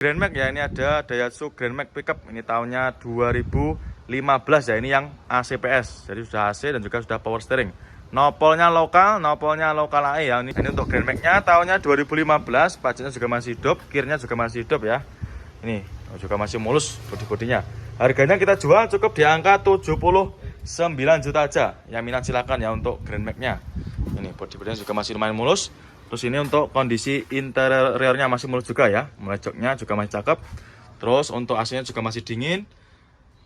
Grand Max ya, ini ada Daihatsu Grand Max pickup. Ini tahunnya 2015 ya, ini yang ACPS. Jadi sudah AC dan juga sudah power steering. Nopolnya lokal AE ya. Ini untuk Grand Max-nya tahunnya 2015, pajaknya juga masih hidup, kirnya juga masih hidup ya. Ini juga masih mulus bodi-bodinya. Harganya kita jual cukup di angka 79 juta aja. Yang minat silakan ya untuk Grand Max-nya. Ini bodi-bodinya juga masih lumayan mulus. Terus ini untuk kondisi interiornya masih mulus juga ya. Mulai joknya juga masih cakep. Terus untuk AC-nya juga masih dingin.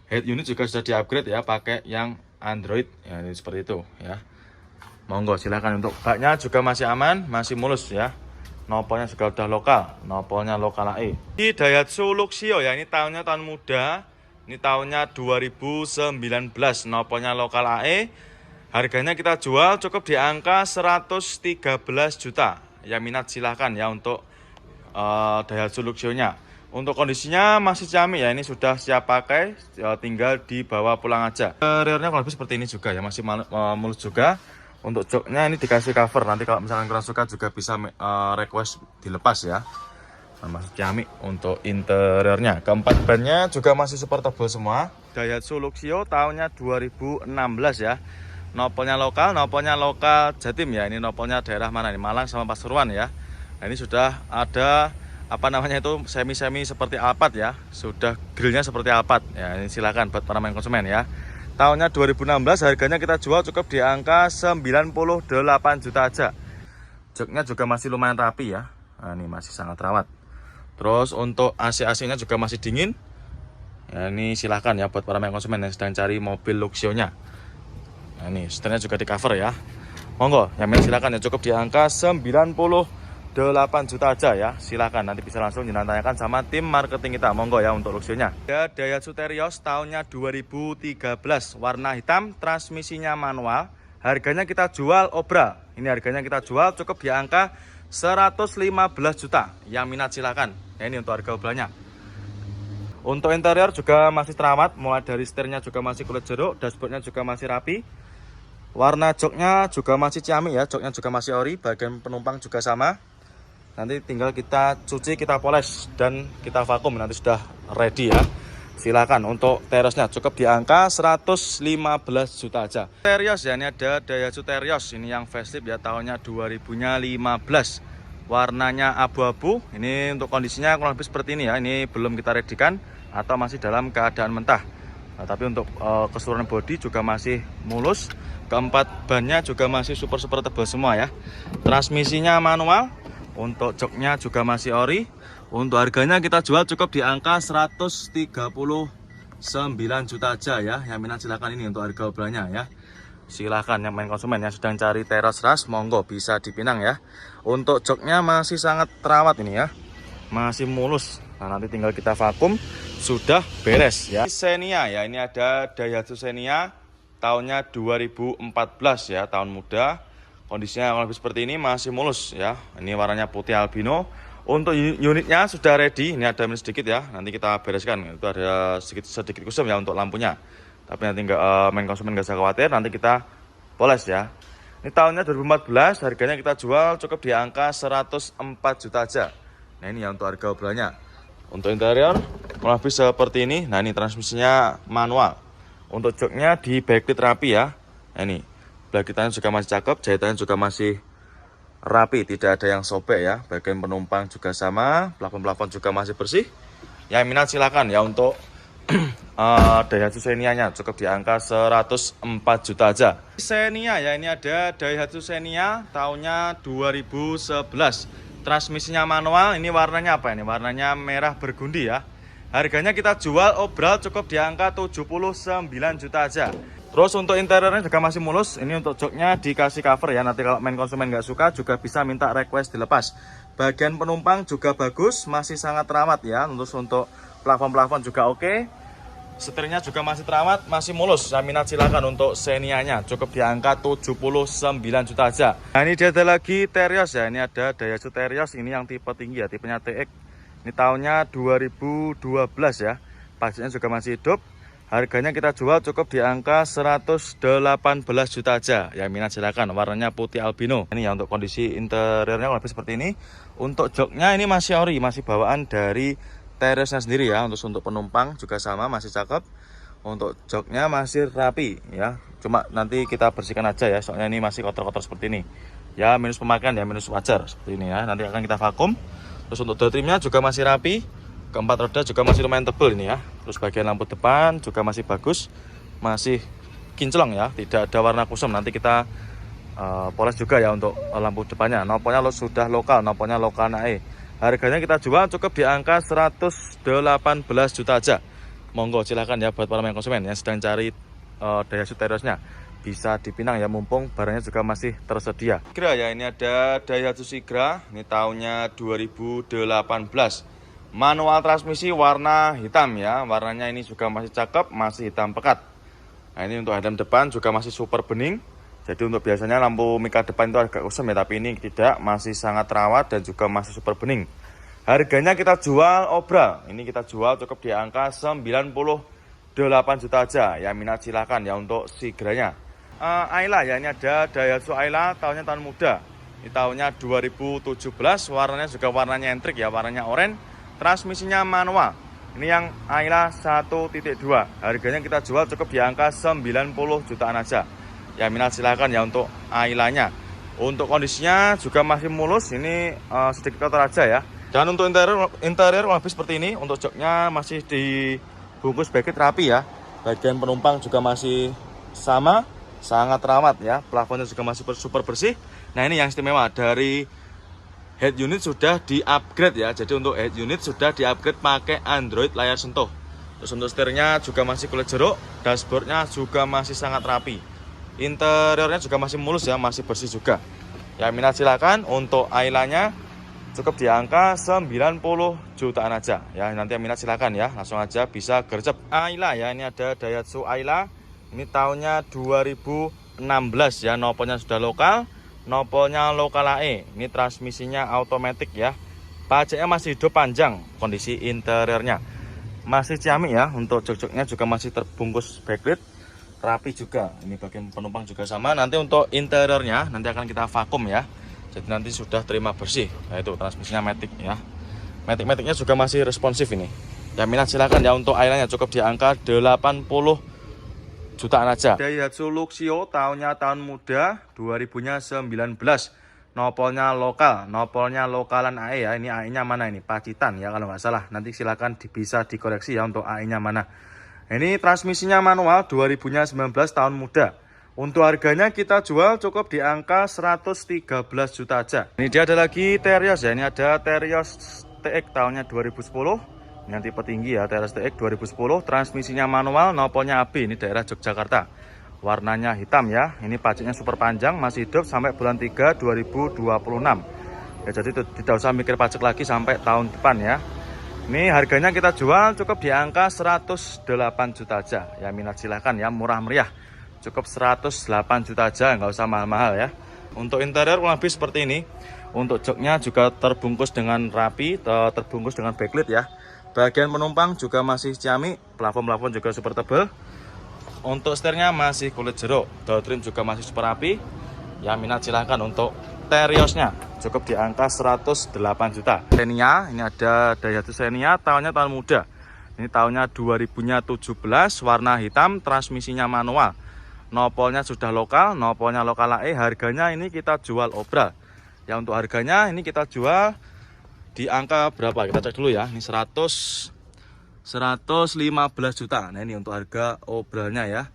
Head unit juga sudah di-upgrade ya, pakai yang Android. Ya, ini seperti itu ya. Monggo silakan. Untuk baknya juga masih aman, masih mulus ya. Nopolnya juga udah lokal, nopolnya lokal AE. Ini Daihatsu Luxio ya, ini tahunnya tahun muda. Ini tahunnya 2019, nopolnya lokal AE. Harganya kita jual cukup di angka 113 juta. Yang minat silahkan ya untuk Daihatsu Luxio-nya. Untuk kondisinya masih ciamik ya, ini sudah siap pakai, tinggal dibawa pulang aja. Rearnya kalau lebih seperti ini juga ya, masih mulus juga. Untuk joknya ini dikasih cover, nanti kalau misalkan kurang suka juga bisa request dilepas ya. Nah, masih ciamik untuk interiornya. Keempat bannya juga masih super tebal semua. Daihatsu Luxio tahunnya 2016 ya. Nopolnya lokal Jatim ya. Ini nopolnya daerah mana nih? Malang sama Pasuruan ya. Nah, ini sudah ada apa namanya itu semi seperti Alphard ya. Sudah grillnya seperti Alphard ya. Ini silakan buat para main konsumen ya. Tahunnya 2016, harganya kita jual cukup di angka 98 juta aja. Joknya juga masih lumayan rapi ya. Nah, ini masih sangat rawat. Terus untuk AC-nya juga masih dingin. Ya, ini silahkan ya buat para main konsumen yang sedang cari mobil Luxio-nya. Nah, ini setirnya juga di cover ya. Monggo, yang silakan ya, cukup di angka 98 juta aja ya. Silakan nanti bisa langsung ditanyakan sama tim marketing kita. Monggo ya untuk Luxio-nya. Ya, Daihatsu Terios tahunnya 2013, warna hitam, transmisinya manual. Harganya kita jual obral. Ini harganya kita jual cukup di angka 115 juta. Yang minat silakan. Ya, ini untuk harga obralnya. Untuk interior juga masih terawat, mulai dari setirnya juga masih kulit jeruk, dashboardnya juga masih rapi. Warna joknya juga masih ciamik ya, joknya juga masih ori, bagian penumpang juga sama. Nanti tinggal kita cuci, kita poles, dan kita vakum, nanti sudah ready ya. Silakan. Untuk Teriosnya cukup di angka 115 juta aja. Terios ya, ini ada Daihatsu Terios, ini yang facelift ya, tahunnya 2015. Warnanya abu-abu. Ini untuk kondisinya kurang lebih seperti ini ya. Ini belum kita redikan atau masih dalam keadaan mentah. Nah, tapi untuk keseluruhan bodi juga masih mulus. Keempat bannya juga masih super tebal semua ya. Transmisinya manual. Untuk joknya juga masih ori. Untuk harganya kita jual cukup di angka 139 juta aja ya. Yang minat silakan, ini untuk harga obralnya ya. Silahkan yang main konsumen yang sedang cari Terios ras, monggo bisa dipinang ya. Untuk joknya masih sangat terawat ini ya, masih mulus. Nah, nanti tinggal kita vakum, sudah beres ya. Xenia ya, ini ada Daihatsu Xenia tahunnya 2014 ya, tahun muda. Kondisinya lebih seperti ini, masih mulus ya. Ini warnanya putih albino. Untuk unitnya sudah ready, ini ada minus sedikit ya, nanti kita bereskan. Itu ada sedikit kusam ya untuk lampunya. Tapi nanti main konsumen nggak usah khawatir, nanti kita poles ya. Ini tahunnya 2014, harganya kita jual cukup di angka 104 juta aja. Nah, ini ya untuk harga obralnya. Untuk interior lebih seperti ini. Nah, ini transmisinya manual. Untuk joknya di backlit rapi ya. Nah, ini blakitannya juga masih cakep, jahitannya juga masih rapi, tidak ada yang sobek ya. Bagian penumpang juga sama, plafon juga masih bersih. Yang minat silakan ya untuk Daihatsu Xenia-nya cukup di angka 104 juta aja. Xenia ya, ini ada Daihatsu Xenia tahunnya 2011. Transmisinya manual, ini warnanya apa ini? Warnanya merah bergundi ya. Harganya kita jual obral cukup di angka 79 juta aja. Terus untuk interiornya juga masih mulus. Ini untuk joknya dikasih cover ya. Nanti kalau main konsumen nggak suka juga bisa minta request dilepas. Bagian penumpang juga bagus, masih sangat terawat ya. Untuk plafon juga oke. Setirnya juga masih terawat, masih mulus. Saya minat silakan untuk Xenia-nya cukup di angka 79 juta aja. Nah, ini dia ada lagi Terios ya. Ini ada Daihatsu Terios, ini yang tipe tinggi ya, tipenya TX. Ini tahunnya 2012 ya. Pajaknya juga masih hidup. Harganya kita jual cukup di angka 118 juta aja. Yang minat silakan, warnanya putih albino. Ini ya untuk kondisi interiornya lebih seperti ini. Untuk joknya ini masih ori, masih bawaan dari Teriosnya sendiri ya, untuk penumpang juga sama, masih cakep. Untuk joknya masih rapi ya. Cuma nanti kita bersihkan aja ya, soalnya ini masih kotor-kotor seperti ini. Ya minus pemakaian ya, minus wajar seperti ini ya. Nanti akan kita vakum. Terus untuk door trimnya juga masih rapi. Keempat roda juga masih lumayan tebal ini ya. Terus bagian lampu depan juga masih bagus, masih kinclong ya, tidak ada warna kusam. Nanti kita poles juga ya untuk lampu depannya. Nopolnya sudah lokal, nopolnya lokal naik. Harganya kita jual cukup di angka 118 juta aja. Monggo silahkan ya buat para konsumen yang sedang cari Daihatsu Teriosnya, bisa dipinang ya, mumpung barangnya juga masih tersedia. Sigra ya, ini ada Daihatsu Sigra, ini tahunnya 2018. Manual transmisi warna hitam ya, warnanya ini juga masih cakep, masih hitam pekat. Nah ini untuk headlamp depan juga masih super bening. Jadi untuk biasanya lampu mika depan itu agak kusam ya, tapi ini tidak, masih sangat terawat dan juga masih super bening. Harganya kita jual obral, ini kita jual cukup di angka 98 juta aja. Ya minat silahkan ya untuk Sigranya. Ayla ya, ini ada Daihatsu Ayla, tahunnya tahun muda. Ini tahunnya 2017, warnanya juga warnanya entrik ya, warnanya oranye. Transmisinya manual. Ini yang Ayla 1.2. Harganya kita jual cukup di angka 90 jutaan aja. Ya minat silahkan ya untuk Aylanya. Untuk kondisinya juga masih mulus, ini sedikit kotor aja ya. Dan untuk interior lebih seperti ini. Untuk joknya masih dibungkus backlit rapi ya. Bagian penumpang juga masih sama, sangat terawat ya. Plafonnya juga masih super bersih. Nah ini yang istimewa, dari head unit sudah di-upgrade ya. Jadi untuk head unit sudah di-upgrade pakai Android layar sentuh. Terus untuk setirnya juga masih kulit jeruk. Dashboardnya juga masih sangat rapi. Interiornya juga masih mulus ya, masih bersih juga. Ya minat silakan untuk Aylanya cukup di angka 90 jutaan aja. Ya nanti yang minat silakan ya, langsung aja bisa gercep. Ayla ya, ini ada Daihatsu Ayla. Ini tahunnya 2016 ya, nopolnya sudah lokal, nopolnya lokal AE. Ini transmisinya otomatis ya. Pajaknya masih hidup panjang, kondisi interiornya masih ciamik ya. Untuk jok-joknya juga masih terbungkus backlit, rapi juga. Ini bagian penumpang juga sama. Nanti untuk interiornya nanti akan kita vakum ya. Jadi nanti sudah terima bersih. Nah itu transmisinya matic ya. Matic-maticnya juga masih responsif ini. Ya minat silakan ya untuk Aylanya, cukup di angka 80 jutaan aja. Daihatsu Luxio, tahunnya tahun muda, 2019. Nopolnya lokal, nopolnya lokalan AE ya. Ini AE-nya mana ini? Pacitan ya kalau nggak salah. Nanti silakan bisa dikoreksi ya untuk AE-nya mana. Ini transmisinya manual, 2019 tahun muda. Untuk harganya kita jual cukup di angka 113 juta aja. Ini dia ada lagi Terios ya. Ini ada Terios TX tahunnya 2010. Ini tipe tinggi ya, Terios TX 2010. Transmisinya manual, nopolnya AB. Ini daerah Yogyakarta. Warnanya hitam ya. Ini pajaknya super panjang, masih hidup sampai bulan 3 2026. Ya jadi tidak usah mikir pajak lagi sampai tahun depan ya. Ini harganya kita jual cukup di angka 108 juta aja. Ya minat silahkan ya, murah meriah. Cukup 108 juta aja, nggak usah mahal-mahal ya. Untuk interior kurang lebih seperti ini. Untuk joknya juga terbungkus dengan rapi, terbungkus dengan backlit ya. Bagian penumpang juga masih ciamik, plafon juga super tebal. Untuk setirnya masih kulit jeruk, door trim juga masih super rapi. Ya minat silahkan untuk Teriosnya, cukup di angka 108 juta. Xenia, ini ada Daihatsu Xenia, tahunnya tahun muda. Ini tahunnya 2017, warna hitam, transmisinya manual. Nopolnya sudah lokal, nopolnya lokal AE. Harganya ini kita jual obral. Ya untuk harganya ini kita jual di angka berapa? Kita cek dulu ya. Ini 115 juta. Nah ini untuk harga obralnya ya.